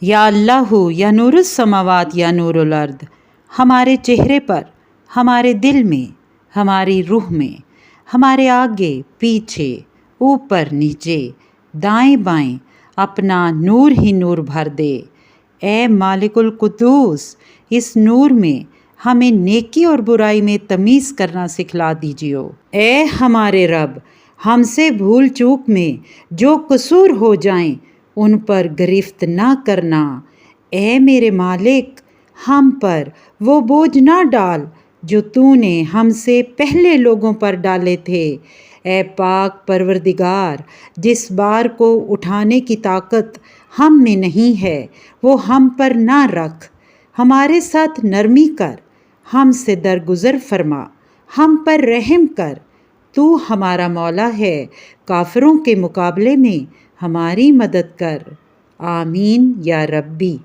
یا اللہ یا نور السماوات یا نور الارض، ہمارے چہرے پر، ہمارے دل میں، ہماری روح میں، ہمارے آگے پیچھے، اوپر نیچے، دائیں بائیں اپنا نور ہی نور بھر دے۔ اے مالک القدوس، اس نور میں ہمیں نیکی اور برائی میں تمیز کرنا سکھلا دیجیو۔ اے ہمارے رب، ہم سے بھول چوک میں جو قصور ہو جائیں ان پر گرفت نہ کرنا۔ اے میرے مالک، ہم پر وہ بوجھ نہ ڈال جو تو نے ہم سے پہلے لوگوں پر ڈالے تھے۔ اے پاک پروردگار، جس بار کو اٹھانے کی طاقت ہم میں نہیں ہے وہ ہم پر نہ رکھ، ہمارے ساتھ نرمی کر، ہم سے درگزر فرما، ہم پر رحم کر۔ تو ہمارا مولا ہے، کافروں کے مقابلے میں ہماری مدد کر۔ آمین یا ربی۔